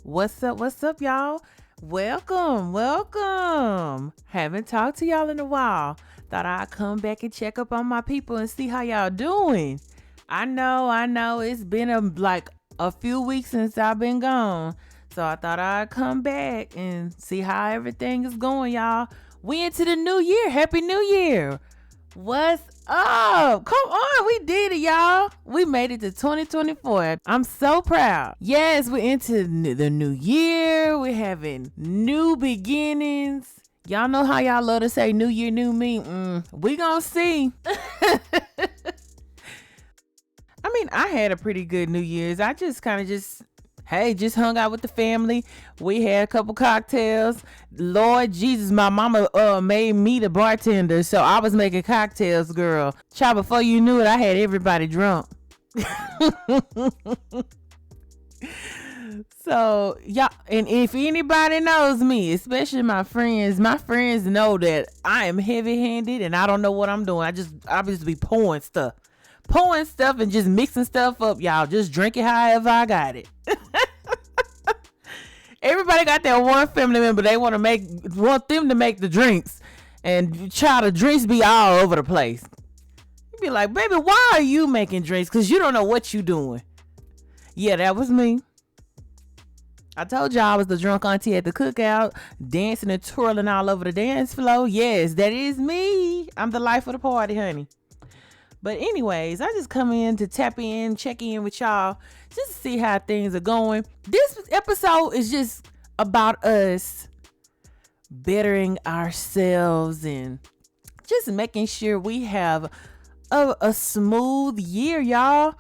What's up? What's up, y'all? Welcome. Haven't talked to y'all in a while. Thought I'd come back and check up on my people and see how y'all doing. I know. It's been a few weeks since I've been gone. So I thought I'd come back and see how everything is going, y'all. We into the new year. Happy New Year. What's up? Come on, we did it, y'all. We made it to 2024. I'm so proud. Yes, we're into the new year. We're having new beginnings. Y'all know how y'all love to say new year, new me. We gonna see. I mean, I had a pretty good New Year's. I just hung out with the family. We had a couple cocktails. Lord Jesus, my mama made me the bartender, so I was making cocktails, girl. Child, before you knew it, I had everybody drunk. So, yeah, and if anybody knows me, especially my friends know that I am heavy-handed and I don't know what I'm doing. I just be pouring stuff and just mixing stuff up, y'all. Just drink it however I got it. Everybody got that one family member they want them to make the drinks, and child, the drinks be all over the place. You be like, baby, why are you making drinks? Because you don't know what you doing. Yeah, that was me. I told y'all I was the drunk auntie at the cookout, dancing and twirling all over the dance floor. Yes, that is me. I'm the life of the party, honey. But anyways, I just come in to tap in, check in with y'all, just to see how things are going. This episode is just about us bettering ourselves and just making sure we have a smooth year, y'all.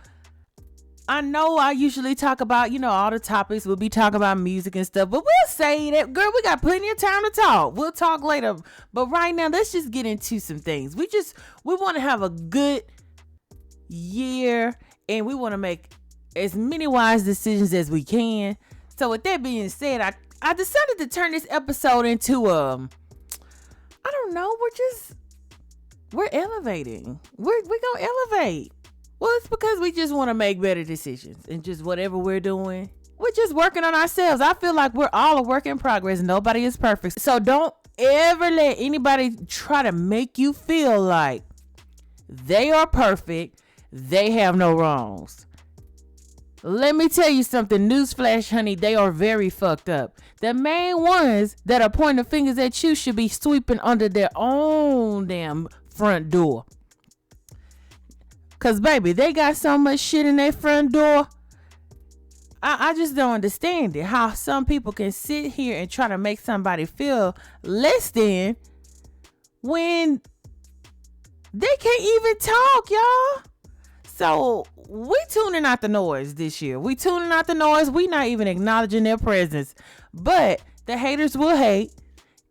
I know I usually talk about, all the topics. We'll be talking about music and stuff, but we'll say that, girl, we got plenty of time to talk. We'll talk later. But right now, let's just get into some things. We want to have a good year, and we want to make as many wise decisions as we can. So with that being said, I decided to turn this episode into I don't know, we're elevating. We're gonna elevate. Well, it's because we just want to make better decisions, and just whatever we're doing, we're just working on ourselves. I feel like we're all a work in progress. Nobody is perfect. So don't ever let anybody try to make you feel like they are perfect. They have no wrongs. Let me tell you something. Newsflash, honey, they are very fucked up. The main ones that are pointing fingers at you should be sweeping under their own damn front door. Cause baby, they got so much shit in their front door. I just don't understand it. How some people can sit here and try to make somebody feel less than when they can't even talk, y'all. So we tuning out the noise this year. We tuning out the noise. We not even acknowledging their presence. But the haters will hate.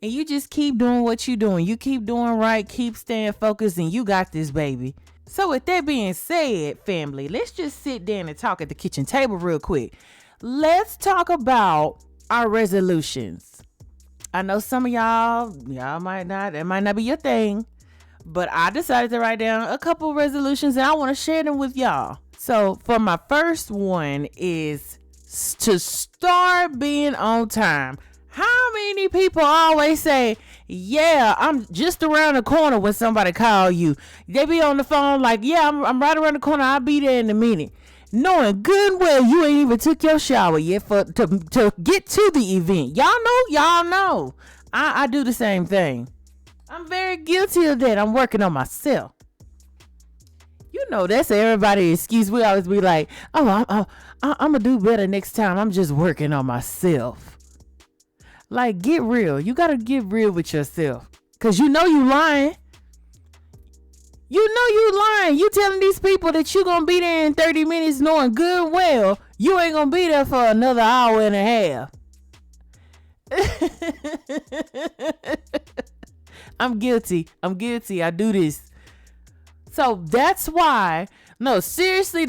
And you just keep doing what you doing. You keep doing right. Keep staying focused. And you got this, baby. So with that being said, family, let's just sit down and talk at the kitchen table real quick. Let's talk about our resolutions. I know some of y'all might not, it might not be your thing, but I decided to write down a couple resolutions and I want to share them with y'all. So for my first one is to start being on time. How many people always say, yeah, I'm just around the corner when somebody call you? They be on the phone like, yeah, I'm right around the corner. I'll be there in a minute. Knowing good and well you ain't even took your shower yet to get to the event. Y'all know. I do the same thing. I'm very guilty of that. I'm working on myself. That's everybody's excuse. We always be like, I'm going to do better next time. I'm just working on myself. Like, get real. You got to get real with yourself. Because you lying. You lying. You telling these people that you going to be there in 30 minutes knowing good and well you ain't going to be there for another hour and a half. I'm guilty. I do this. So that's why, seriously,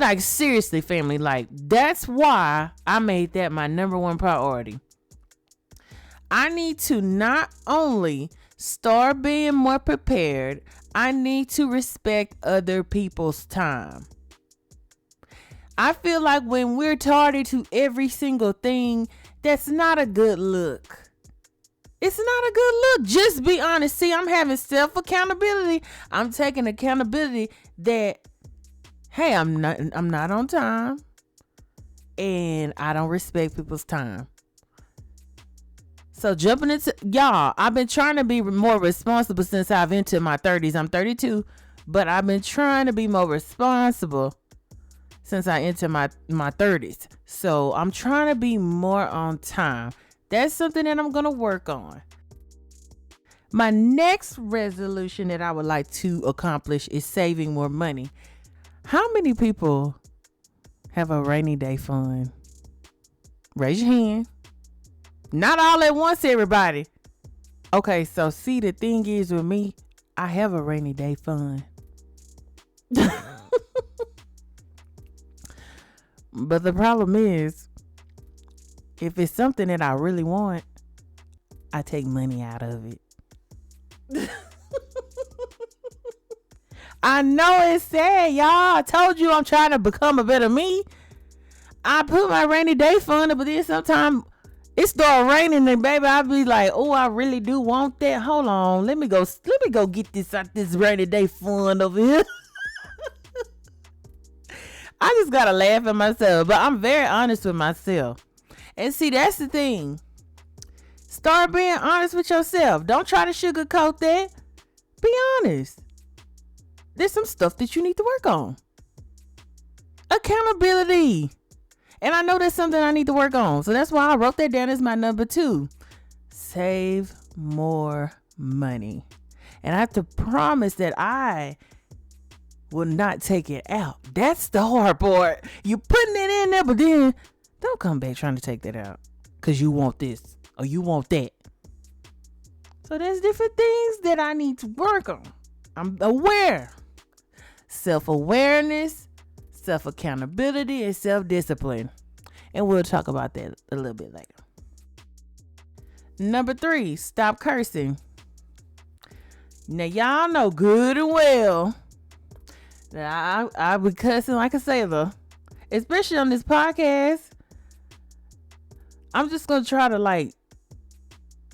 family, that's why I made that my number one priority. I need to not only start being more prepared, I need to respect other people's time. I feel like when we're tardy to every single thing, That's not a good look. It's not a good look. Just be honest. See, I'm having self accountability. I'm taking accountability that, hey, I'm not on time, and I don't respect people's time. So jumping into y'all, I've been trying to be more responsible since I've entered my 30s. I'm 32, but I've been trying to be more responsible since I entered my 30s. So I'm trying to be more on time. That's something that I'm going to work on. My next resolution that I would like to accomplish is saving more money. How many people have a rainy day fund? Raise your hand. Not all at once, everybody. Okay, so see, the thing is with me, I have a rainy day fund. But the problem is, if it's something that I really want, I take money out of it. I know it's sad, y'all. I told you I'm trying to become a better me. I put my rainy day fund up, but then sometimes it start raining and baby, I'll be like, oh, I really do want that. Hold on. Let me go get this out this rainy day fund over here. I just gotta laugh at myself, but I'm very honest with myself. And see, that's the thing. Start being honest with yourself. Don't try to sugarcoat that. Be honest. There's some stuff that you need to work on. Accountability. And I know that's something I need to work on. So that's why I wrote that down as my number 2. Save more money. And I have to promise that I will not take it out. That's the hard part. You putting it in there, but then don't come back trying to take that out because you want this or you want that. So there's different things that I need to work on. I'm aware. Self-awareness, self-accountability, and self-discipline. And we'll talk about that a little bit later. Number 3, stop cursing. Now, y'all know good and well that I be cussing like a sailor, especially on this podcast. I'm just going to try to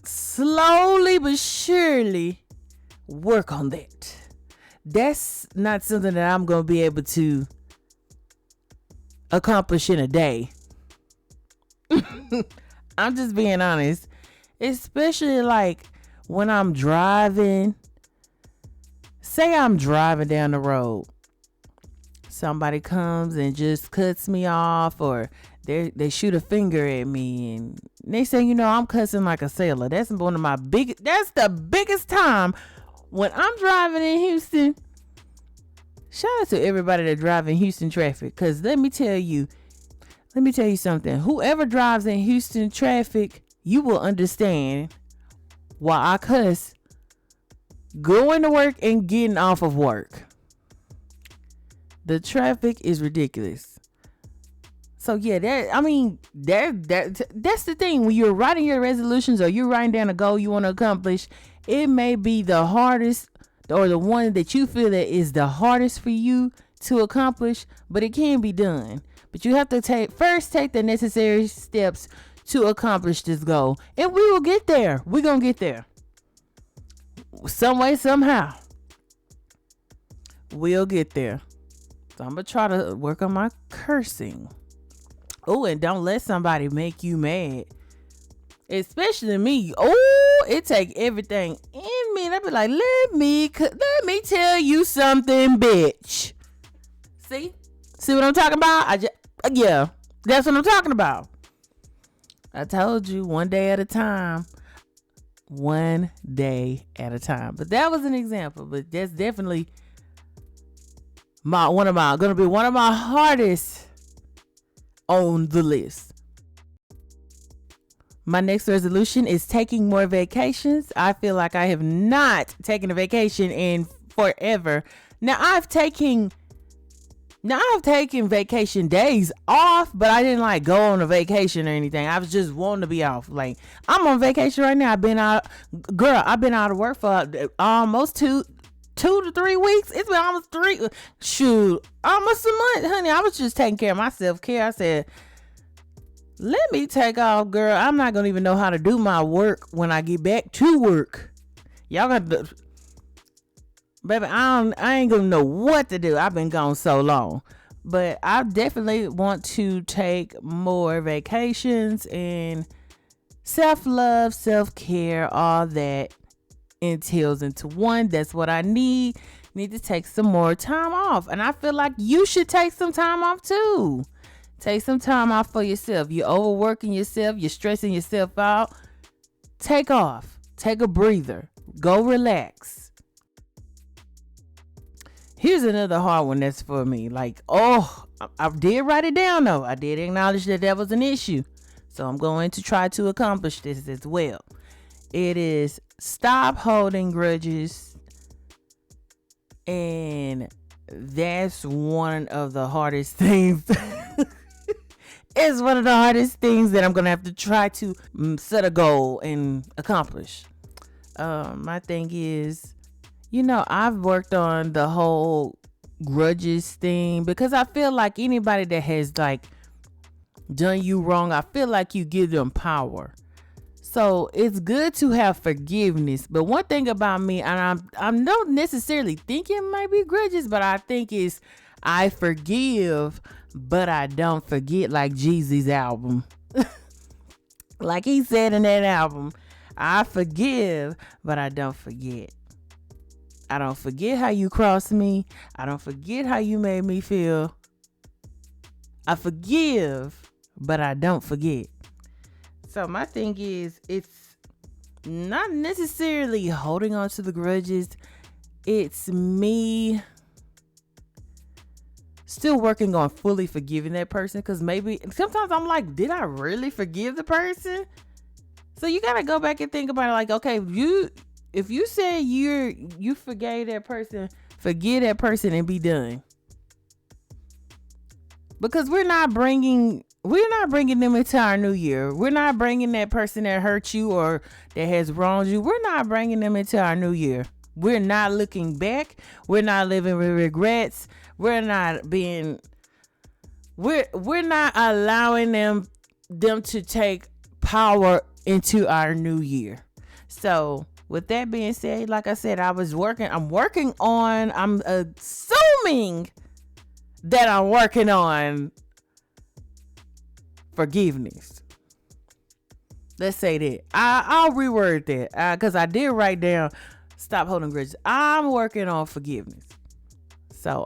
slowly but surely work on that. That's not something that I'm going to be able to accomplish in a day. I'm just being honest. Especially when I'm driving. Say I'm driving down the road. Somebody comes and just cuts me off, or they shoot a finger at me, and they say, I'm cussing like a sailor. That's the biggest time when I'm driving in Houston. Shout out to everybody that drives in Houston traffic, because let me tell you something. Whoever drives in Houston traffic, you will understand why I cuss going to work and getting off of work. The traffic is ridiculous. So yeah, that's the thing. When you're writing your resolutions or you're writing down a goal you want to accomplish, it may be the hardest or the one that you feel that is the hardest for you to accomplish, but it can be done. But you have to take the necessary steps to accomplish this goal. And we will get there. We're going to get there. Some way, somehow. We'll get there. So I'm going to try to work on my cursing. Oh, and don't let somebody make you mad. Especially me. Oh, it take everything in me. And I be like, let me tell you something, bitch. See what I'm talking about? Yeah, that's what I'm talking about. I told you, one day at a time. One day at a time. But that was an example. But that's definitely gonna be one of my hardest on the list. My next resolution is taking more vacations. I feel like I have not taken a vacation in forever. Now I've taken vacation days off, but I didn't go on a vacation or anything. I was just wanting to be off. I'm on vacation right now. I've been out of work for almost two to 3 weeks. It's been almost almost a month, honey. I was just taking care of my self-care. I said, Let me take off, girl. I'm not gonna even know how to do my work when I get back to work. Y'all got to, baby. I ain't gonna know what to do. I've been gone so long, but I definitely want to take more vacations and self-love, self-care, all that entails into one. That's what I need. Need to take some more time off, and I feel like you should take some time off too. Take some time off for yourself. You're overworking yourself. You're stressing yourself out. Take off. Take a breather. Go relax. Here's another hard one that's for me. Like, I did write it down though. I did acknowledge that was an issue. So I'm going to try to accomplish this as well. It is stop holding grudges. And that's one of the hardest things. It's one of the hardest things that I'm going to have to try to set a goal and accomplish. My thing is, I've worked on the whole grudges thing because I feel like anybody that has like done you wrong, I feel like you give them power. So it's good to have forgiveness. But one thing about me, and I'm not necessarily thinking it might be grudges, but I think it's I forgive, but I don't forget, like Jeezy's album. Like he said in that album, I forgive, but I don't forget. I don't forget how you crossed me. I don't forget how you made me feel. I forgive, but I don't forget. So my thing is, it's not necessarily holding on to the grudges. It's me still working on fully forgiving that person, because maybe sometimes I'm like, did I really forgive the person? So you gotta go back and think about it. Like, okay, if you say you forgave that person, forgive that person and be done. Because we're not bringing them into our new year. We're not bringing that person that hurt you or that has wronged you. We're not bringing them into our new year. We're not looking back. We're not living with regrets. We're not allowing them to take power into our new year. So with that being said, like I said, I'm assuming that I'm working on forgiveness. Let's say that. I'll reword that because I did write down stop holding grudges. I'm working on forgiveness. So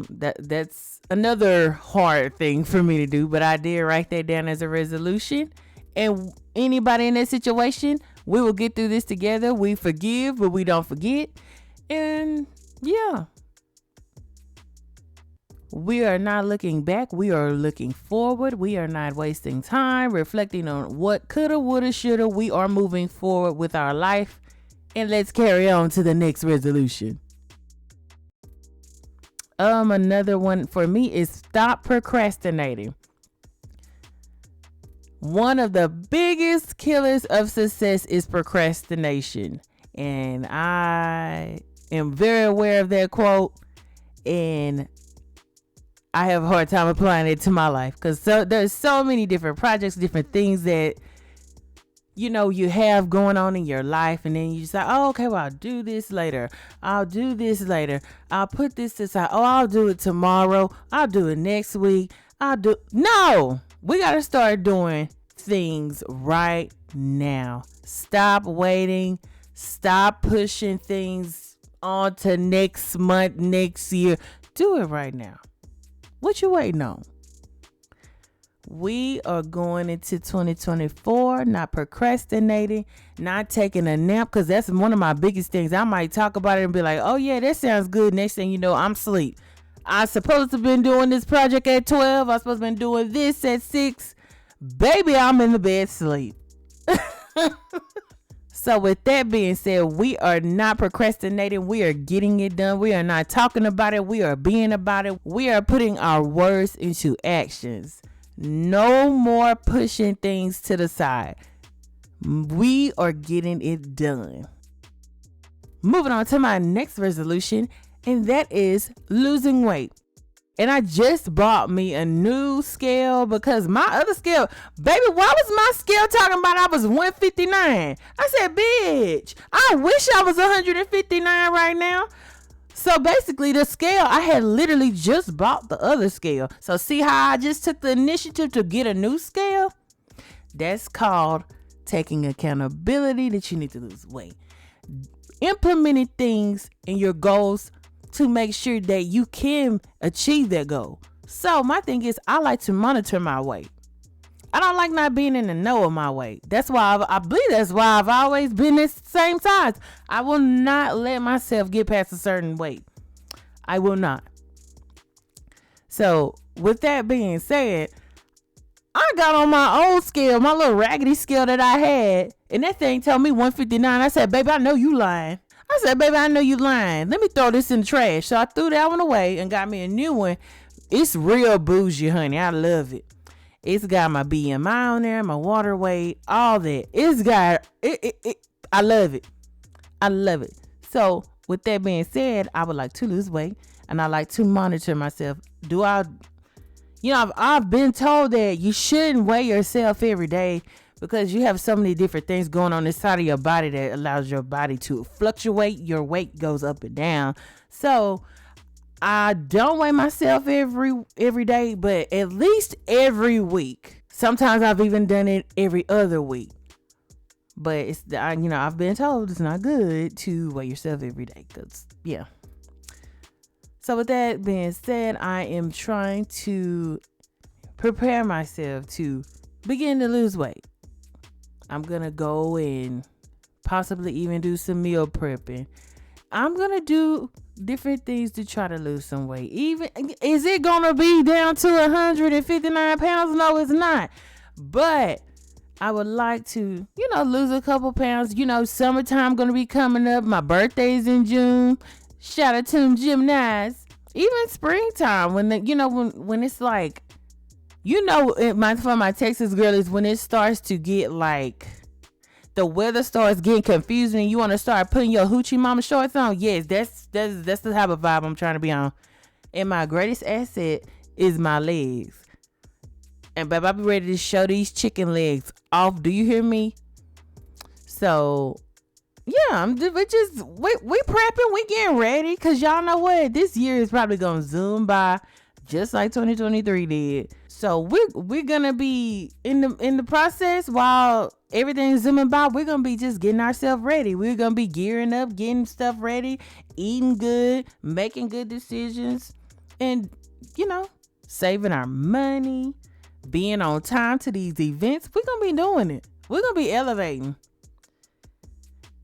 that's another hard thing for me to do, but I did write that down as a resolution. And anybody in that situation, we will get through this together. We forgive, but we don't forget. And yeah. We are not looking back. We are looking forward. We are not wasting time reflecting on what coulda, woulda, shoulda. We are moving forward with our life. And let's carry on to the next resolution. Another one for me is stop procrastinating. One of the biggest killers of success is procrastination. And I am very aware of that quote. And I have a hard time applying it to my life because there's so many different projects, different things that, you have going on in your life. And then you just like, oh, okay, well, I'll do this later. I'll do this later. I'll put this aside. Oh, I'll do it tomorrow. I'll do it next week. No, we got to start doing things right now. Stop waiting. Stop pushing things on to next month, next year. Do it right now. What you waiting on? We are going into 2024, not procrastinating, not taking a nap, because that's one of my biggest things. I might talk about it and be like, oh yeah, that sounds good. Next thing you know, I'm asleep. I supposed to have been doing this project at 12. I supposed to have been doing this at 6. Baby, I'm in the bed sleep. So with that being said, we are not procrastinating. We are getting it done. We are not talking about it. We are being about it. We are putting our words into actions. No more pushing things to the side. We are getting it done. Moving on to my next resolution, and that is losing weight. And I just bought me a new scale because my other scale, baby, why was my scale talking about I was 159? I said, bitch, I wish I was 159 right now. So basically the scale, I had literally just bought the other scale. So see how I just took the initiative to get a new scale? That's called taking accountability that you need to lose weight. Implementing things in your goals to make sure that you can achieve that goal. So my thing is, I like to monitor my weight. I don't like not being in the know of my weight. That's why I believe that's why I've always been this same size. I will not let myself get past a certain weight. I will not. So with that being said, I got on my old scale, my little raggedy scale that I had, and that thing told me 159. I said, baby, I know you lying. Let me throw this in the trash. So I threw that one away and got me a new one. It's real bougie, honey. I love it. It's got my BMI on there, my water weight, all that. It's got it. I love it. I love it. So with that being said, I would like to lose weight and I like to monitor myself. I've been told that you shouldn't weigh yourself every day because you have so many different things going on inside of your body that allows your body to fluctuate. Your weight goes up and down. So I don't weigh myself every day, but at least every week. Sometimes I've even done it every other week. But I've been told it's not good to weigh yourself every day. So with that being said, I am trying to prepare myself to begin to lose weight. I'm going to go and possibly even do some meal prepping. I'm going to do different things to try to lose some weight. Is it going to be down to 159 pounds? No, it's not. But I would like to, lose a couple pounds. Summertime going to be coming up. My birthday's in June. Shout out to them gymnasts. Even springtime when when it's like, for my Texas girlies, when it starts to get like, the weather starts getting confusing and you want to start putting your hoochie mama shorts on. Yes, that's the type of vibe I'm trying to be on. And my greatest asset is my legs. And babe, I'll be ready to show these chicken legs off. Do you hear me? So yeah, we prepping, we getting ready, cause y'all know what, this year is probably gonna zoom by just like 2023 did. So we're gonna be in the process while everything's zooming by. We're gonna be just getting ourselves ready. We're gonna be gearing up, getting stuff ready, eating good, making good decisions, and saving our money, being on time to these events. We're gonna be doing it. We're gonna be elevating.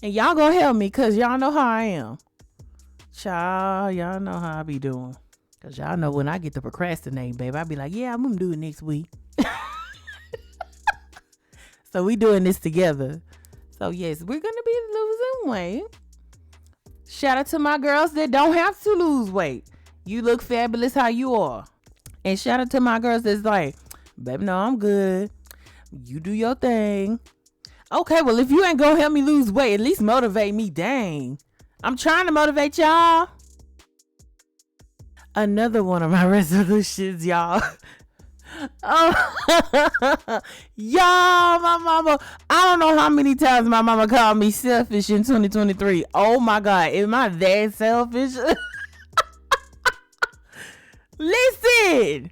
And y'all gonna help me, cause y'all know how I am. Child, y'all know how I be doing. Cause y'all know when I get to procrastinating, babe, I be like, yeah, I'm gonna do it next week. So we doing this together. So yes, we're gonna be losing weight. Shout out to my girls that don't have to lose weight. You look fabulous how you are. And shout out to my girls that's like, baby, no, I'm good. You do your thing. Okay, well, if you ain't gonna help me lose weight, at least motivate me. Dang. I'm trying to motivate y'all. Another one of my resolutions, y'all. Oh, y'all, my mama. I don't know how many times my mama called me selfish in 2023. Oh my God, am I that selfish? Listen,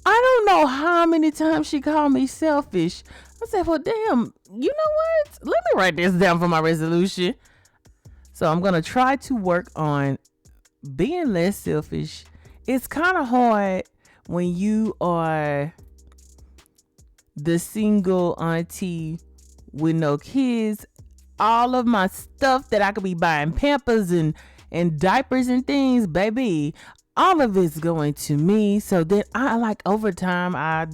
I don't know how many times she called me selfish. I said, well, damn, you know what? Let me write this down for my resolution. So I'm going to try to work on being less selfish. It's kind of hard when you are the single auntie with no kids. All of my stuff that I could be buying, Pampers and diapers and things, baby, all of it's going to me. So then over time, I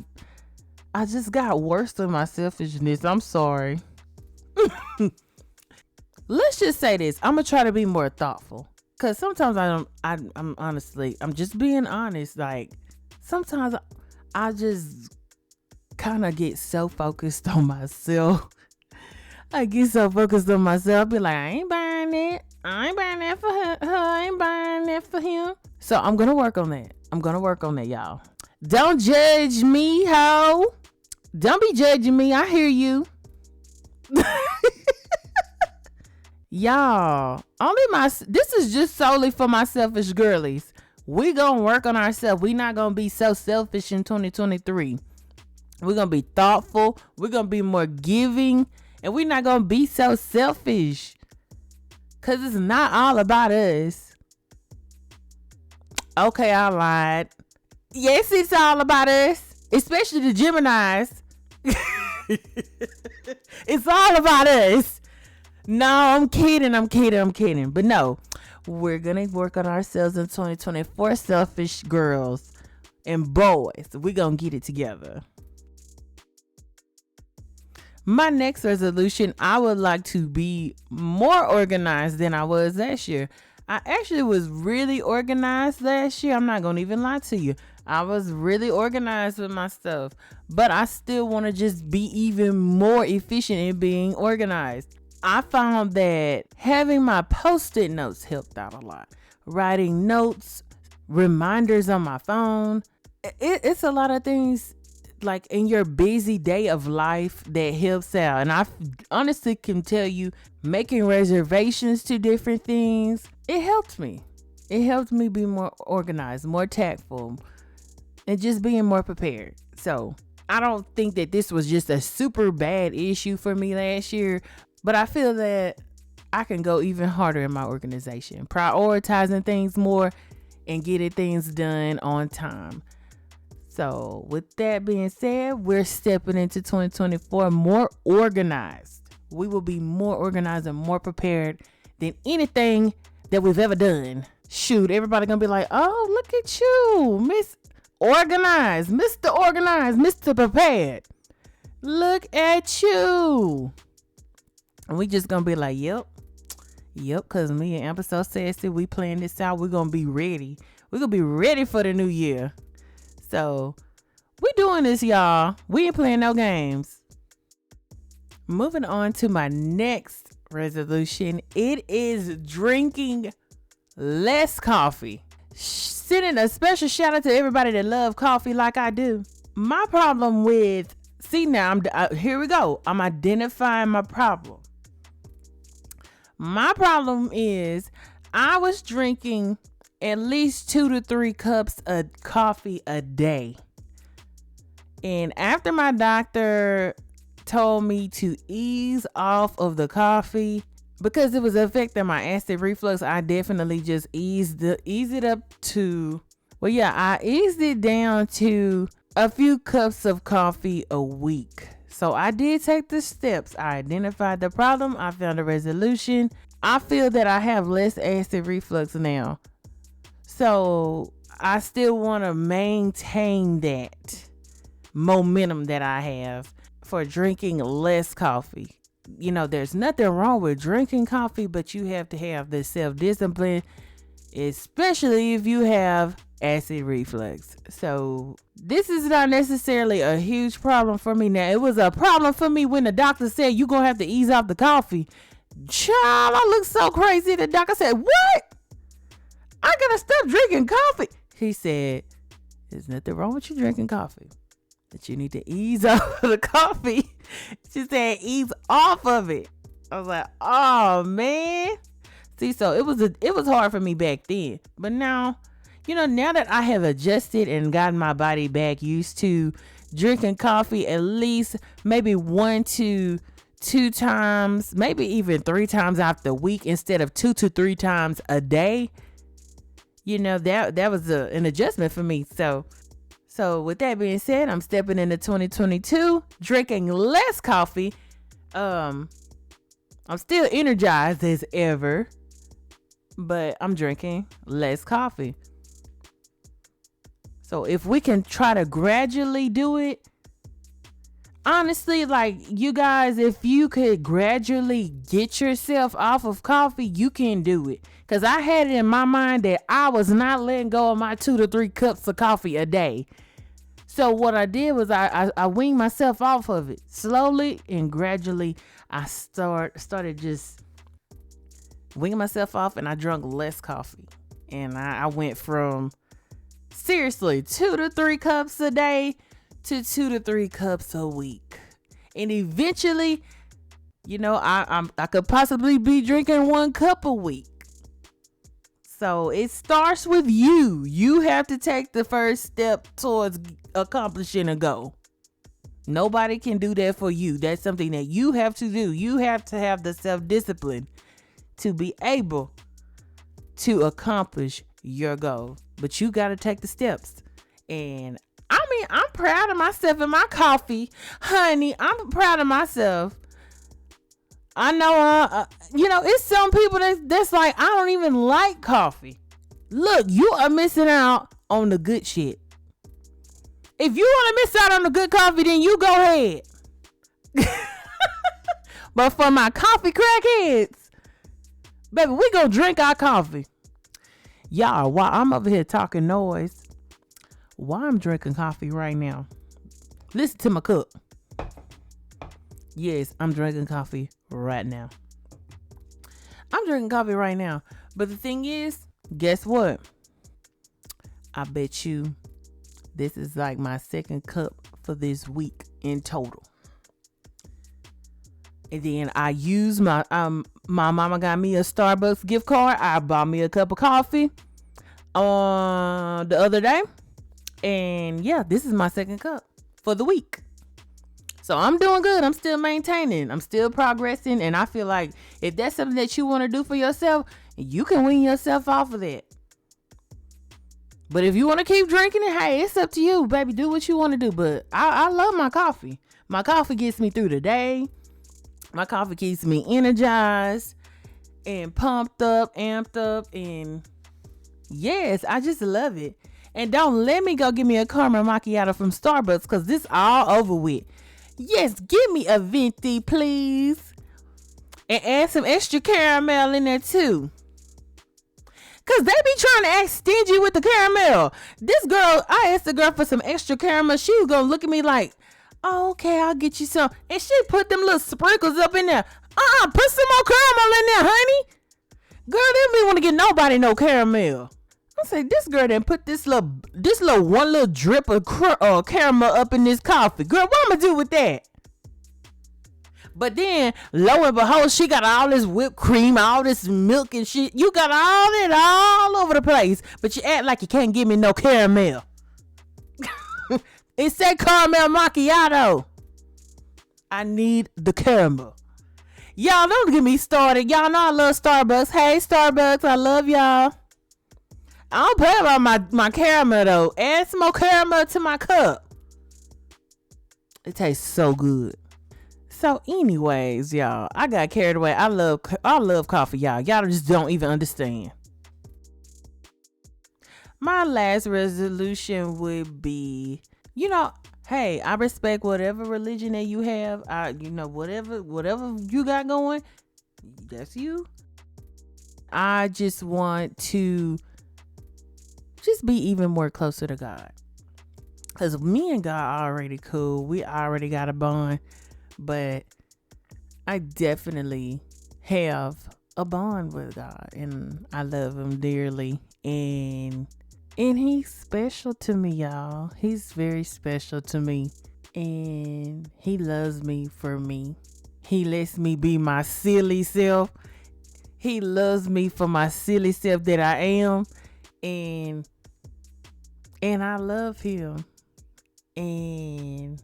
just got worse than my selfishness. I'm sorry. Let's just say this. I'm going to try to be more thoughtful. Because sometimes I'm honestly, I'm just being honest. Like, sometimes I just kind of get so focused on myself. I get so focused on myself. I be like, I ain't buying it. I ain't buying that for her. I ain't buying that for him. So I'm going to work on that. I'm gonna work on that, y'all. Don't judge me, ho. Don't be judging me. I hear you. Y'all, this is just solely for my selfish girlies. We gonna work on ourselves. We not gonna be so selfish in 2023. We're gonna be thoughtful. We're gonna be more giving, and we're not gonna be so selfish. Cause it's not all about us. Okay, I lied. Yes, it's all about us, especially the Geminis. It's all about us. No, I'm kidding. But no, we're going to work on ourselves in 2024, selfish girls and boys. We're going to get it together. My next resolution, I would like to be more organized than I was last year. I actually was really organized last year. I'm not going to even lie to you. I was really organized with my stuff, but I still want to just be even more efficient in being organized. I found that having my post-it notes helped out a lot. Writing notes, reminders on my phone. It's a lot of things like in your busy day of life that helps out. And I honestly can tell you, making reservations to different things, it helped me. It helped me be more organized, more tactful, and just being more prepared. So I don't think that this was just a super bad issue for me last year, but I feel that I can go even harder in my organization, prioritizing things more and getting things done on time. So with that being said, we're stepping into 2024 more organized. We will be more organized and more prepared than anything that we've ever done. Shoot, everybody gonna be like, oh, look at you, Miss Organized, Mr. Organized, Mr. Prepared. Look at you. And we just gonna be like, yep, because me and Amber so sassy, we playing this out. We're gonna be ready. We're gonna be ready for the new year. So we doing this, y'all. We ain't playing no games. Moving on to my next resolution. It is drinking less coffee. Sending a special shout out to everybody that love coffee like I do. My problem with, here we go. I'm identifying my problem. My problem is I was drinking at least 2 to 3 cups of coffee a day. And after my doctor told me to ease off of the coffee because it was affecting my acid reflux, I definitely just eased it down to a few cups of coffee a week. So I did take the steps. I identified the problem. I found a resolution. I feel that I have less acid reflux now. So I still want to maintain that momentum that I have for drinking less coffee. You know, there's nothing wrong with drinking coffee, but you have to have the self-discipline, especially if you have acid reflux. So this is not necessarily a huge problem for me now. It was a problem for me when the doctor said you're going to have to ease off the coffee. Child, I look so crazy. The doctor said, what? I got to stop drinking coffee. He said, there's nothing wrong with you drinking coffee, but you need to ease off of the coffee. She said, ease off of it. I was like, oh man. See, so it was hard for me back then, but now, now that I have adjusted and gotten my body back used to drinking coffee at least maybe 1 to 2 times, maybe even 3 times out the week instead of 2 to 3 times a day, that was an adjustment for me. So with that being said, I'm stepping into 2022, drinking less coffee. I'm still energized as ever, but I'm drinking less coffee. So if we can try to gradually do it, honestly, like you guys, if you could gradually get yourself off of coffee, you can do it. Because I had it in my mind that I was not letting go of my 2 to 3 cups of coffee a day. So what I did was I weaned myself off of it slowly and gradually. I started just weaning myself off, and I drank less coffee. And I went from Seriously, 2 to 3 cups a day to 2 to 3 cups a week. And eventually, I could possibly be drinking 1 cup a week. So it starts with you. You have to take the first step towards accomplishing a goal. Nobody can do that for you. That's something that you have to do. You have to have the self-discipline to be able to accomplish your goal. But you got to take the steps. And I'm proud of myself and my coffee. Honey, I'm proud of myself. I know, it's some people that's like, I don't even like coffee. Look, you are missing out on the good shit. If you want to miss out on the good coffee, then you go ahead. But for my coffee crackheads, baby, we gonna drink our coffee. Y'all, while I'm over here talking noise, while I'm drinking coffee right now, listen to my cup. Yes, I'm drinking coffee right now. I'm drinking coffee right now. But the thing is, guess what? I bet you this is like my second cup for this week in total. And then I use my mama got me a Starbucks gift card. I bought me a cup of coffee the other day. And yeah, this is my second cup for the week. So I'm doing good. I'm still maintaining. I'm still progressing. And I feel like if that's something that you want to do for yourself, you can wean yourself off of that. But if you want to keep drinking it, hey, it's up to you, baby. Do what you want to do. But I love my coffee. My coffee gets me through the day. My coffee keeps me energized and pumped up, amped up. And yes, I just love it. And don't let me go get me a caramel macchiato from Starbucks because this all over with. Yes, give me a venti, please. And add some extra caramel in there too. Cause they be trying to act stingy with the caramel. This girl, I asked the girl for some extra caramel. She was gonna look at me like, oh, okay, I'll get you some. And she put them little sprinkles up in there. Put some more caramel in there, honey. Girl, they don't want to get nobody no caramel. I say, this girl done put this little one little drip of caramel up in this coffee. Girl, what I'm gonna do with that? But then, lo and behold, she got all this whipped cream, all this milk and shit. You got all that all over the place, but you act like you can't give me no caramel. It said caramel macchiato. I need the caramel. Y'all don't get me started. Y'all know I love Starbucks. Hey, Starbucks, I love y'all. I don't play about my caramel though. Add some more caramel to my cup. It tastes so good. So anyways, y'all, I got carried away. I love coffee, y'all. Y'all just don't even understand. My last resolution would be, hey, I respect whatever religion that you have. Whatever you got going, that's you. I just want to just be even more closer to God. Because me and God are already cool. We already got a bond. But I definitely have a bond with God. And I love him dearly. And he's special to me, y'all. He's very special to me. And he loves me for me. He lets me be my silly self. He loves me for my silly self that I am. And I love him. And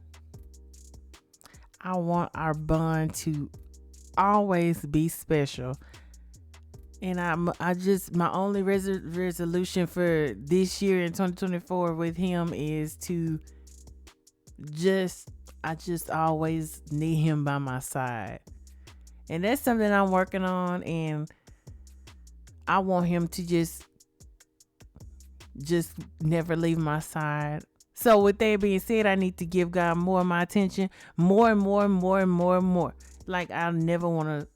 I want our bond to always be special. And my only resolution for this year in 2024 with him is to I just always need him by my side. And that's something I'm working on, and I want him to just never leave my side. So with that being said, I need to give God more of my attention, more and more and more and more and more. Like, I never want to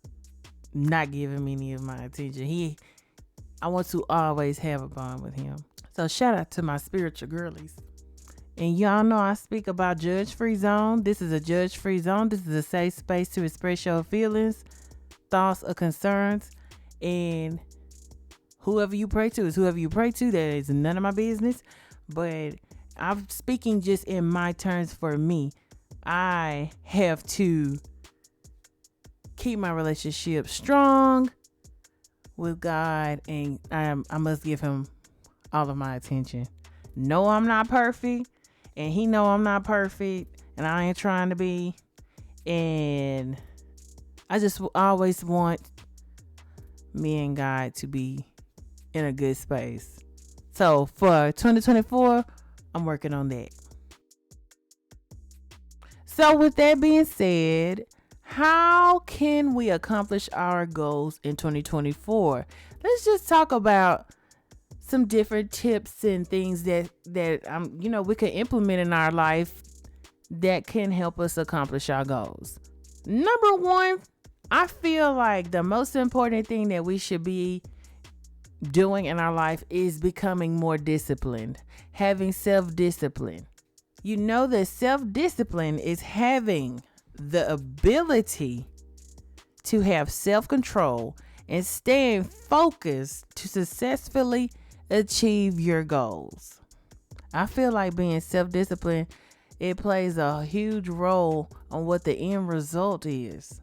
not give him any of my attention. I want to always have a bond with him. So shout out to my spiritual girlies. And y'all know I speak about judge-free zone. This is a judge-free zone. This is a safe space to express your feelings, thoughts, or concerns. And whoever you pray to is whoever you pray to. That is none of my business. but I'm speaking just in my terms for me. I have to keep my relationship strong with God, and I must give him all of my attention. No, I'm not perfect, and he know I'm not perfect, and I ain't trying to be. And I just always want me and God to be in a good space. So for 2024, I'm working on that. So with that being said, how can we accomplish our goals in 2024? Let's just talk about some different tips and things that we can implement in our life that can help us accomplish our goals. Number one, I feel like the most important thing that we should be doing in our life is becoming more disciplined, having self-discipline. You know that self-discipline is having the ability to have self-control and staying focused to successfully achieve your goals. I feel like being self-disciplined, it plays a huge role on what the end result is.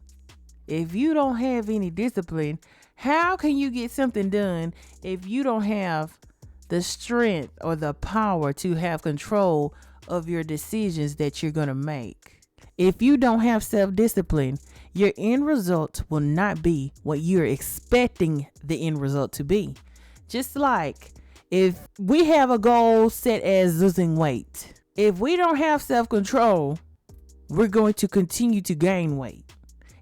If you don't have any discipline, how can you get something done if you don't have the strength or the power to have control of your decisions that you're going to make? If you don't have self-discipline, your end result will not be what you're expecting the end result to be. Just like if we have a goal set as losing weight, if we don't have self-control, we're going to continue to gain weight.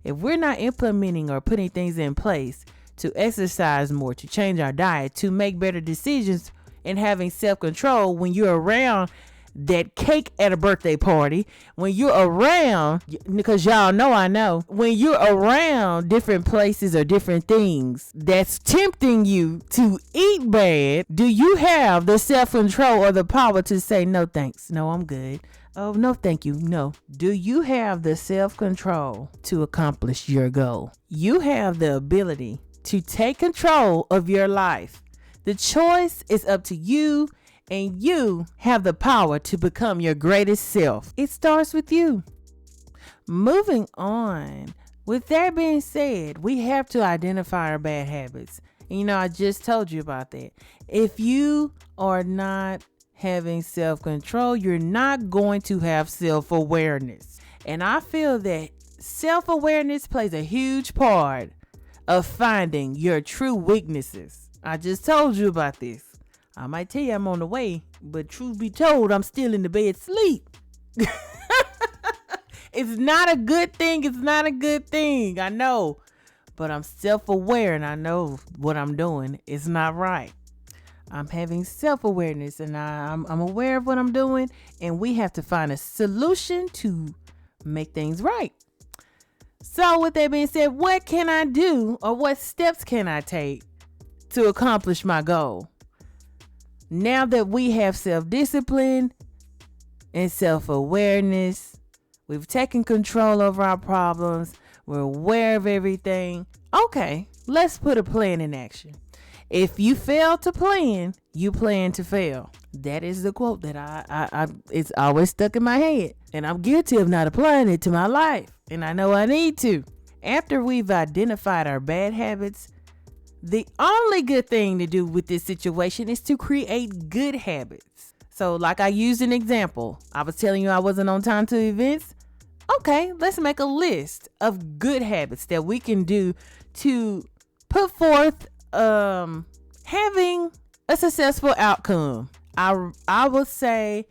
If we're not implementing or putting things in place to exercise more, to change our diet, to make better decisions, and having self-control when you're around that cake at a birthday party, when you're around, because y'all know I know, when you're around different places or different things that's tempting you to eat bad, do you have the self-control or the power to say, no thanks, no, I'm good? Oh, no, thank you. No. Do you have the self-control to accomplish your goal? You have the ability to take control of your life. The choice is up to you, and you have the power to become your greatest self. It starts with you. Moving on. With that being said, we have to identify our bad habits. And I just told you about that. If you are not having self-control, you're not going to have self-awareness. And I feel that self-awareness plays a huge part of finding your true weaknesses. I just told you about this. I might tell you I'm on the way, but truth be told, I'm still in the bed sleep. It's not a good thing. It's not a good thing. I know, but I'm self-aware and I know what I'm doing is not right. I'm having self-awareness and I'm aware of what I'm doing, and we have to find a solution to make things right. So with that being said, what can I do, or what steps can I take to accomplish my goal? Now that we have self-discipline and self-awareness, we've taken control over our problems, we're aware of everything. Okay, let's put a plan in action. If you fail to plan, you plan to fail. That is the quote that I it's always stuck in my head, and I'm guilty of not applying it to my life, and I know I need to. After we've identified our bad habits, the only good thing to do with this situation is to create good habits. So like I used an example, I was telling you I wasn't on time to events. Okay, let's make a list of good habits that we can do to put forth having a successful outcome. I would say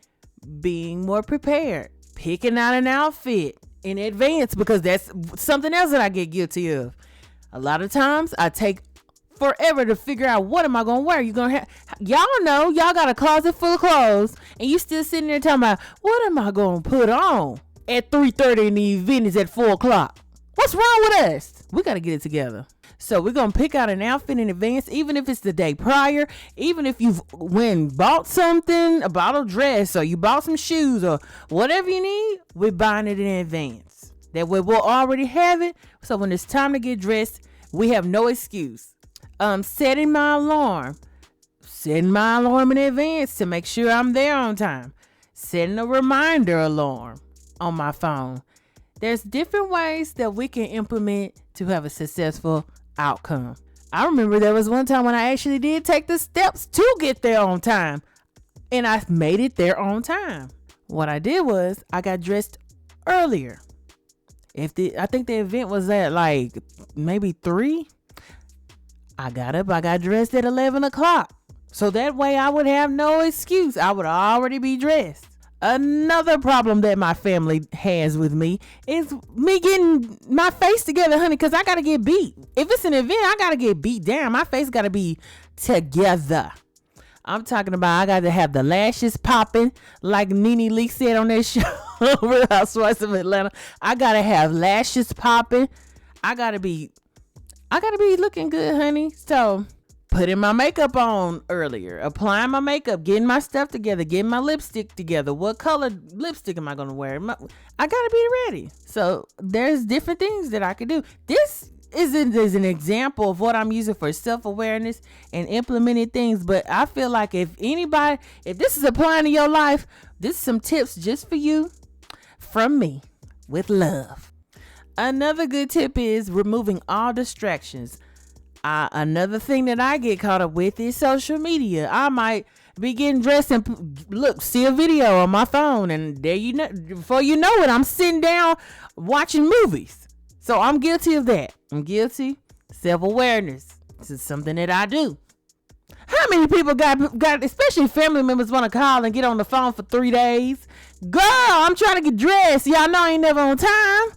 being more prepared, picking out an outfit in advance, because that's something else that I get guilty of. A lot of times I take forever to figure out what am I gonna wear. Y'all know, y'all got a closet full of clothes and you still sitting there talking about what am I gonna put on at 3:30 and the event is at 4:00. What's wrong with us? We gotta get it together. So we're gonna pick out an outfit in advance, even if it's the day prior, even if you've bought something, a bottle dress, or you bought some shoes or whatever you need, we're buying it in advance. That way we'll already have it. So when it's time to get dressed, we have no excuse. Setting my alarm setting my alarm in advance to make sure I'm there on time, setting a reminder alarm on my phone. There's different ways that we can implement to have a successful outcome. I remember there was one time when I actually did take the steps to get there on time, and I made it there on time. What I did was I got dressed earlier. I think the event was at like maybe 3. I got up, I got dressed at 11 o'clock. So that way I would have no excuse. I would already be dressed. Another problem that my family has with me is me getting my face together, honey, because I got to get beat. If it's an event, I got to get beat down. My face got to be together. I'm talking about I got to have the lashes popping, like Nene Leakes said on that show, Real Housewives of Atlanta. I got to have lashes popping. I got to be looking good, honey. So putting my makeup on earlier, applying my makeup, getting my stuff together, getting my lipstick together. What color lipstick am I going to wear? I got to be ready. So there's different things that I can do. This is an example of what I'm using for self-awareness and implementing things. But I feel like if this is applying to your life, this is some tips just for you from me with love. Another good tip is removing all distractions. Another thing that I get caught up with is social media. I might be getting dressed and see a video on my phone, and there you know, before you know it, I'm sitting down watching movies. So I'm guilty of that. I'm guilty. Self-awareness. This is something that I do. How many people got especially family members, want to call and get on the phone for 3 days? Girl, I'm trying to get dressed. Y'all know I ain't never on time.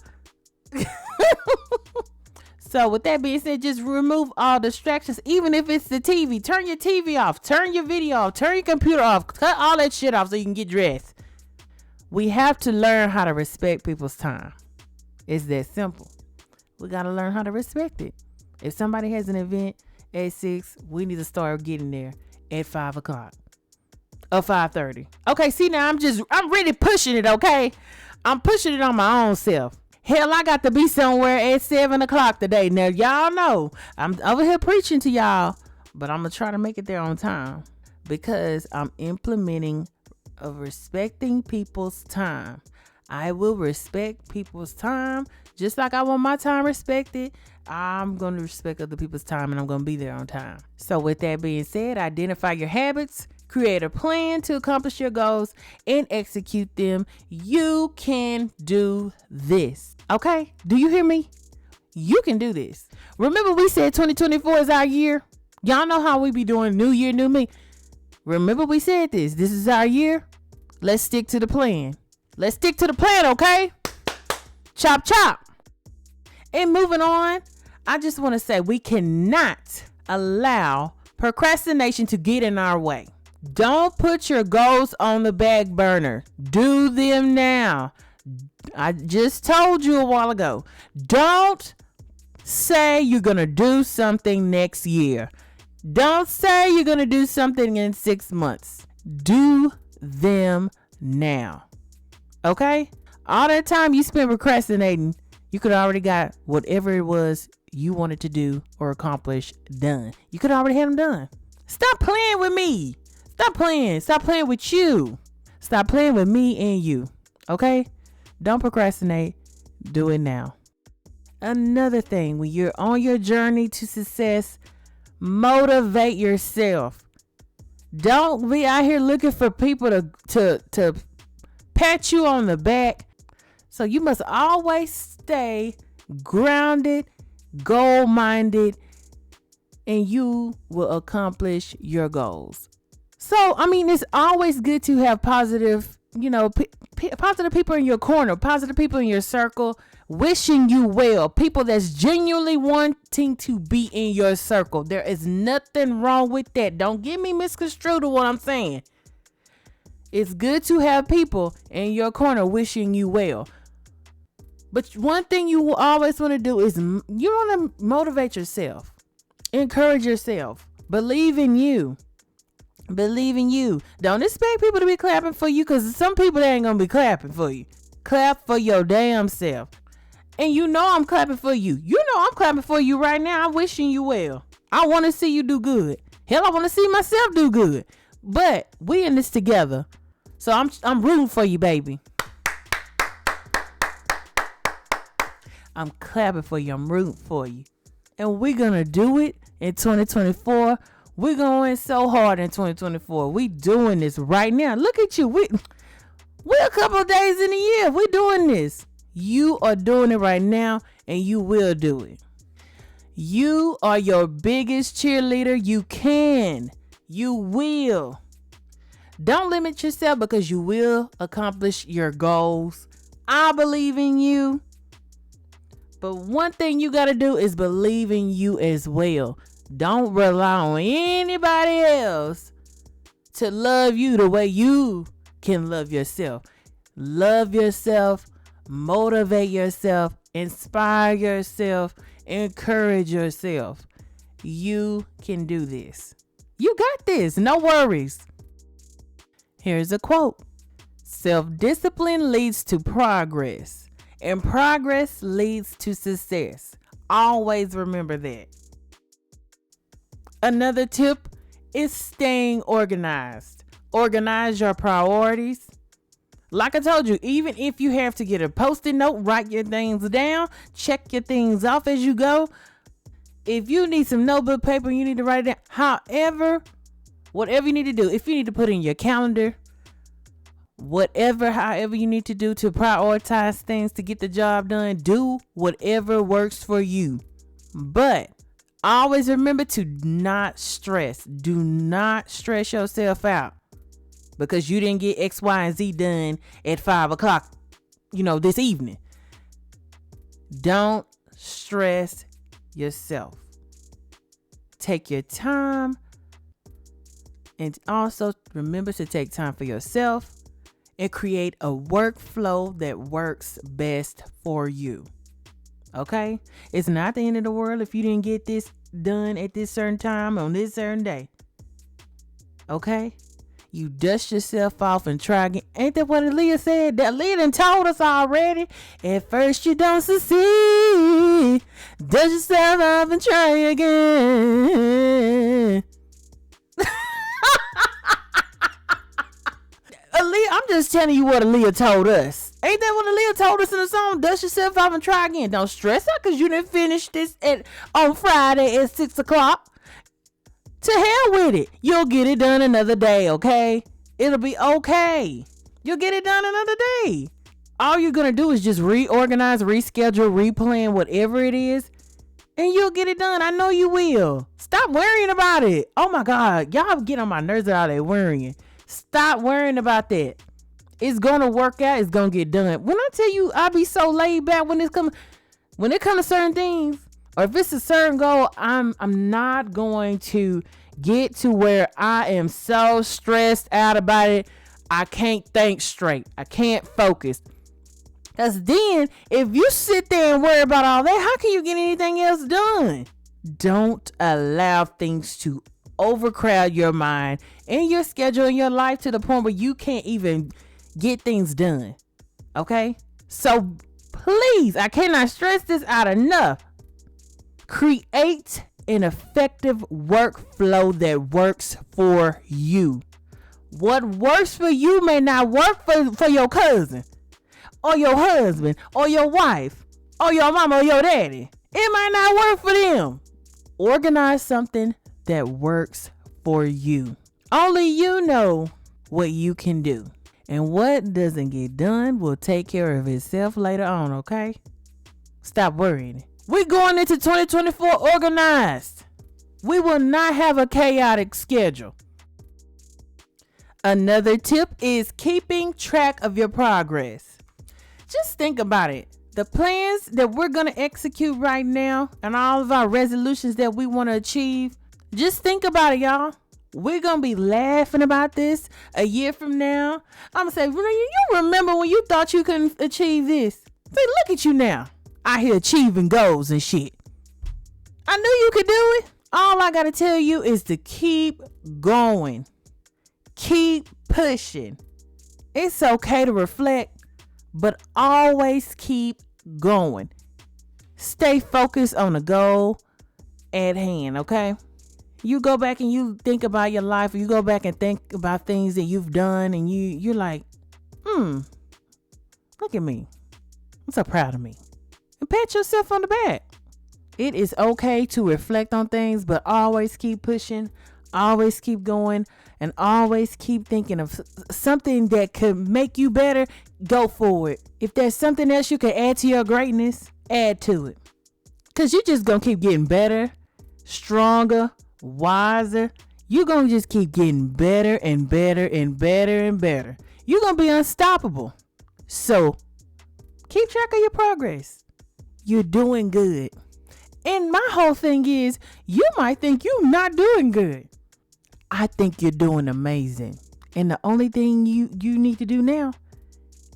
So with that being said, just remove all distractions, even if it's the TV. Turn your TV off. Turn your video off. Turn your computer off. Cut all that shit off so you can get dressed. We have to learn how to respect people's time. It's that simple. We got to learn how to respect it. If somebody has an event at 6, we need to start getting there at 5 o'clock or 5:30. Okay, see now I'm really pushing it, okay? I'm pushing it on my own self. Hell, I got to be somewhere at 7 o'clock today. Now, y'all know I'm over here preaching to y'all, but I'm going to try to make it there on time because I'm implementing of respecting people's time. I will respect people's time just like I want my time respected. I'm going to respect other people's time, and I'm going to be there on time. So with that being said, identify your habits, create a plan to accomplish your goals, and execute them. You can do this. Okay? Do you hear me? You can do this. Remember we said 2024 is our year? Y'all know how we be doing new year, new me. Remember we said this. This is our year. Let's stick to the plan. Let's stick to the plan, okay? Chop, chop. And moving on, I just want to say we cannot allow procrastination to get in our way. Don't put your goals on the back burner. Do them now. I just told you a while ago. Don't say you're going to do something next year. Don't say you're going to do something in 6 months. Do them now. Okay? All that time you spent procrastinating, you could already got whatever it was you wanted to do or accomplish done. You could already have them done. Stop playing with me. Stop playing. Stop playing with you. Stop playing with me and you. Okay? Don't procrastinate. Do it now. Another thing, when you're on your journey to success, motivate yourself. Don't be out here looking for people to pat you on the back. So you must always stay grounded, goal-minded, and you will accomplish your goals. So, I mean, it's always good to have positive, positive people in your corner, positive people in your circle, wishing you well, people that's genuinely wanting to be in your circle. There is nothing wrong with that. Don't get me misconstrued to what I'm saying. It's good to have people in your corner wishing you well. But one thing you will always want to do is you want to motivate yourself. Encourage yourself. Believe in you. Believe in you. Don't expect people to be clapping for you, because some people they ain't going to be clapping for you. Clap for your damn self. And you know I'm clapping for you. You know I'm clapping for you right now. I'm wishing you well. I want to see you do good. Hell, I want to see myself do good. But we in this together. So I'm rooting for you, baby. I'm clapping for you. I'm rooting for you. And we're going to do it in 2024. We're going so hard in 2024. We doing this right now. Look at you. We're a couple of days in the year. We're doing this. You are doing it right now, and you will do it. You are your biggest cheerleader. You can. You will. Don't limit yourself, because you will accomplish your goals. I believe in you. But one thing you got to do is believe in you as well. Don't rely on anybody else to love you the way you can love yourself. Love yourself, motivate yourself, inspire yourself, encourage yourself. You can do this. You got this. No worries. Here's a quote. Self-discipline leads to progress, and progress leads to success. Always remember that. Another tip is staying organized. Organize your priorities. Like I told you, even if you have to get a Post-it note, write your things down, check your things off as you go. If you need some notebook paper, you need to write it down. However, whatever you need to do, if you need to put in your calendar, however you need to do to prioritize things to get the job done, do whatever works for you. But always remember to not stress. Do not stress yourself out because you didn't get X, Y, and Z done at 5 o'clock, this evening. Don't stress yourself. Take your time, and also remember to take time for yourself and create a workflow that works best for you. Okay? It's not the end of the world if you didn't get this done at this certain time on this certain day. Okay? You dust yourself off and try again. Ain't that what Aaliyah said? That Aaliyah done told us already. At first you don't succeed. Dust yourself off and try again. Aaliyah, I'm just telling you what Aaliyah told us. Ain't that what Aaliyah told us in the song? Dust yourself off and try again. Don't stress out because you didn't finish this on Friday at 6 o'clock. To hell with it. You'll get it done another day, okay? It'll be okay. You'll get it done another day. All you're going to do is just reorganize, reschedule, replan, whatever it is, and you'll get it done. I know you will. Stop worrying about it. Oh my God. Y'all get on my nerves out there worrying. Stop worrying about that. It's going to work out. It's going to get done. When I tell you I be so laid back when it comes to certain things, or if it's a certain goal, I'm not going to get to where I am so stressed out about it. I can't think straight. I can't focus. Because then if you sit there and worry about all that, how can you get anything else done? Don't allow things to overcrowd your mind and your schedule and your life to the point where you can't even get things done. Okay? So please, I cannot stress this out enough. Create an effective workflow that works for you. What works for you may not work for your cousin or your husband or your wife or your mama or your daddy. It might not work for them. Organize something that works for you. Only you know what you can do. And what doesn't get done will take care of itself later on, okay? Stop worrying. We're going into 2024 organized. We will not have a chaotic schedule. Another tip is keeping track of your progress. Just think about it. The plans that we're going to execute right now and all of our resolutions that we want to achieve, just think about it, y'all. We're going to be laughing about this a year from now. I'm going to say, you remember when you thought you couldn't achieve this? Say, look at you now. Out here achieving goals and shit. I knew you could do it. All I gotta tell you is to keep going. Keep pushing. It's okay to reflect, but always keep going. Stay focused on the goal at hand, okay? You go back and you think about your life, or you go back and think about things that you've done, and you're like, look at me. I'm so proud of me. And pat yourself on the back. It is okay to reflect on things, but always keep pushing, always keep going, and always keep thinking of something that could make you better. Go for it. If there's something else you can add to your greatness, add to it. Because you're just going to keep getting better, stronger, wiser. You're going to just keep getting better and better and better and better. You're going to be unstoppable. So keep track of your progress. You're doing good. And my whole thing is, you might think you're not doing good. I think you're doing amazing. And the only thing you need to do now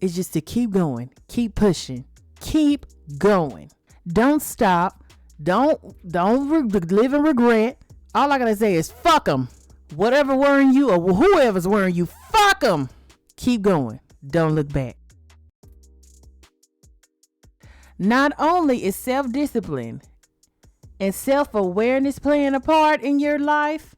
is just to keep going, keep pushing, keep going. Don't stop. Don't live in regret. All I gotta say is fuck them. Whatever worrying you or whoever's worrying you, fuck them. Keep going. Don't look back. Not only is self-discipline and self-awareness playing a part in your life,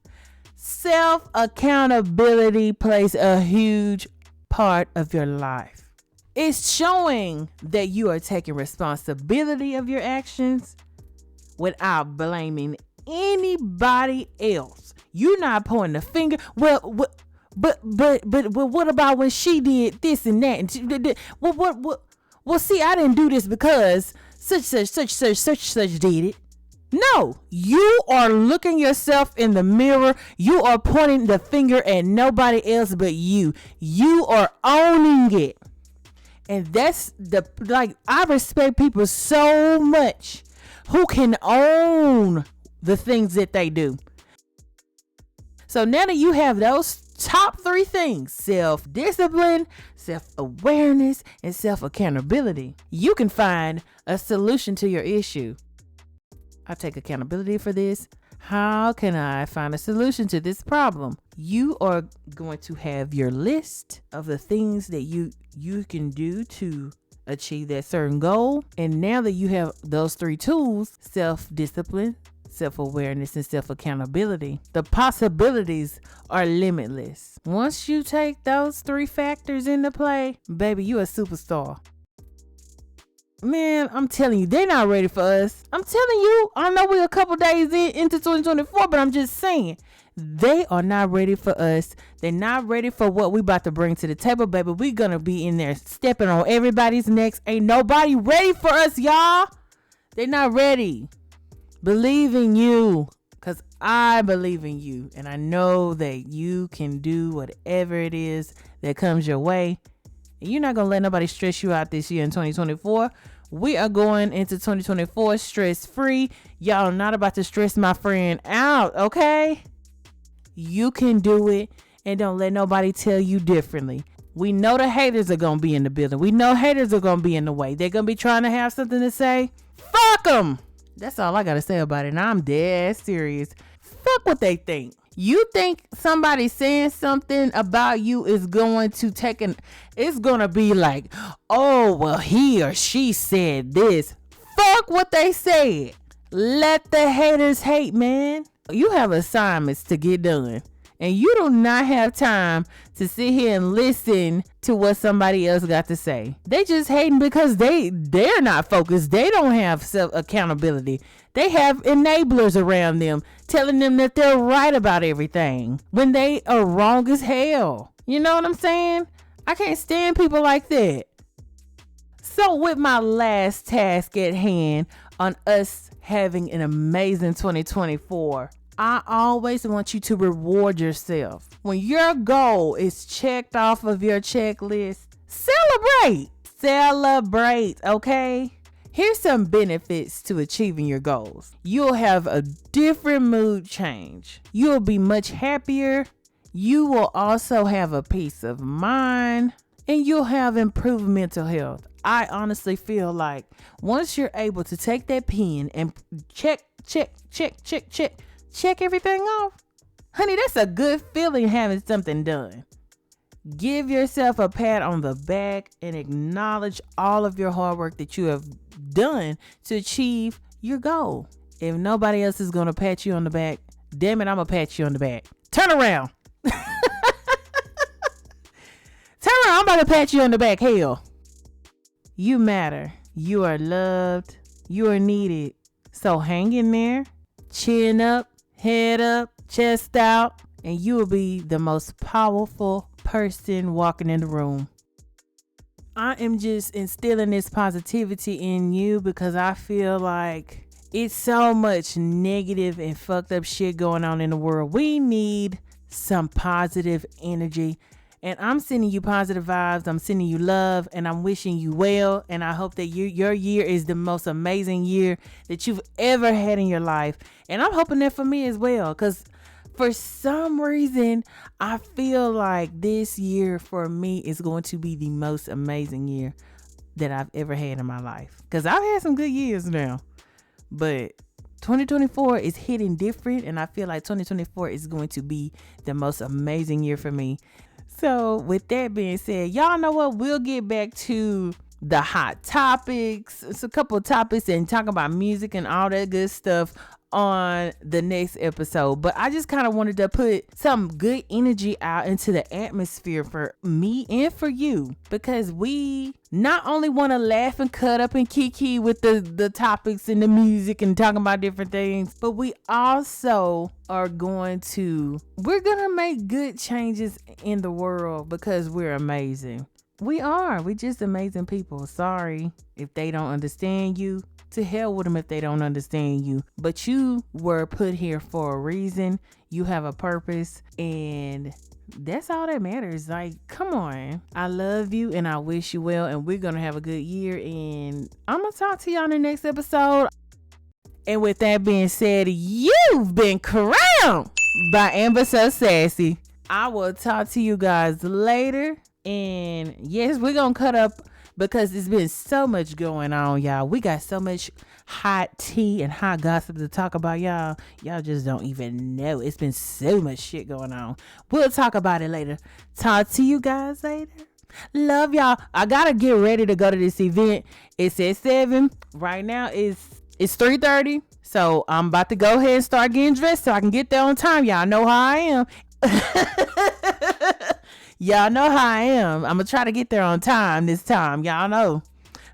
self-accountability plays a huge part of your life. It's showing that you are taking responsibility of your actions without blaming anybody else. You're not pointing the finger. But what about when she did this and that? And well, see, I didn't do this because such did it. No, you are looking yourself in the mirror. You are pointing the finger at nobody else but you. You are owning it. And that's I respect people so much who can own the things that they do. So now that you have those top 3 things, self-discipline, self-awareness, and self-accountability, you can find a solution to your issue. I take accountability for this. How can I find a solution to this problem? You are going to have your list of the things that you can do to achieve that certain goal. And now that you have those 3 tools, self-discipline, self-awareness, and self-accountability, the possibilities are limitless. Once you take those 3 factors into play, baby, you a superstar. Man, I'm telling you, they're not ready for us. I'm telling you, I know we're a couple days into 2024, but I'm just saying, they are not ready for us. They're not ready for what we about to bring to the table, baby. We're going to be in there stepping on everybody's necks. Ain't nobody ready for us, y'all. They're not ready. Believe in you, because I believe in you. And I know that you can do whatever it is that comes your way. You're not going to let nobody stress you out this year in 2024. We are going into 2024 stress-free. Y'all are not about to stress my friend out, okay? You can do it, and don't let nobody tell you differently. We know the haters are going to be in the building. We know haters are going to be in the way. They're going to be trying to have something to say. Fuck them. That's all I got to say about it, and I'm dead serious. Fuck what they think. You think somebody saying something about you is going to it's going to be like, oh, well, he or she said this. Fuck what they said. Let the haters hate, man. You have assignments to get done, and you do not have time to sit here and listen to what somebody else got to say. They just hating because they're not focused. They don't have self-accountability. They have enablers around them telling them that they're right about everything when they are wrong as hell. You know what I'm saying? I can't stand people like that. So with my last task at hand on us having an amazing 2024, I always want you to reward yourself. When your goal is checked off of your checklist, celebrate, okay? Here's some benefits to achieving your goals. You'll have a different mood change. You'll be much happier. You will also have a peace of mind, and you'll have improved mental health. I honestly feel like once you're able to take that pen and check everything off, honey, that's a good feeling having something done. Give yourself a pat on the back and acknowledge all of your hard work that you have done to achieve your goal. If nobody else is going to pat you on the back, damn it, I'm gonna pat you on the back. Turn around. Turn around. I'm about to pat you on the back. Hell. You matter. You are loved. You are needed. So hang in there. Chin up. Head up. Chest out. And you will be the most powerful person walking in the room. I am just instilling this positivity in you because I feel like it's so much negative and fucked up shit going on in the world. We need some positive energy. And I'm sending you positive vibes. I'm sending you love. And I'm wishing you well. And I hope that your year is the most amazing year that you've ever had in your life. And I'm hoping that for me as well. Because for some reason, I feel like this year for me is going to be the most amazing year that I've ever had in my life. Because I've had some good years now. But 2024 is hitting different. And I feel like 2024 is going to be the most amazing year for me. So with that being said, y'all know what? We'll get back to the hot topics. It's a couple of topics and talk about music and all that good stuff on the next episode. But I just kind of wanted to put some good energy out into the atmosphere for me and for you, because we not only want to laugh and cut up and kiki with the topics and the music and talking about different things, but we also are we're gonna make good changes in the world because we're amazing. We're just amazing people. Sorry if they don't understand you. To hell with them if they don't understand you. But you were put here for a reason. You have a purpose. And that's all that matters. Like, come on. I love you and I wish you well. And we're going to have a good year. And I'm going to talk to y'all in the next episode. And with that being said, you've been crowned by Amber So Sassy. I will talk to you guys later. And yes, we're going to cut up, because it's been so much going on, y'all. We got so much hot tea and hot gossip to talk about, y'all. Y'all just don't even know. It's been so much shit going on. We'll talk about it later. Talk to you guys later. Love y'all. I gotta get ready to go to this event. It's at 7. Right now it's 3:30. So I'm about to go ahead and start getting dressed so I can get there on time. Y'all know how I am. Y'all know how I am. I'm gonna try to get there on time this time. Y'all know.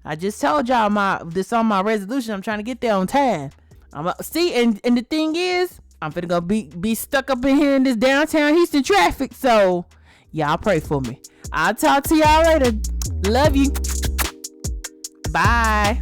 I just told y'all this on my resolution. I'm trying to get there on time. See, and the thing is, I'm finna go be stuck up in here in this downtown Houston traffic. So y'all pray for me. I'll talk to y'all later. Love you. Bye.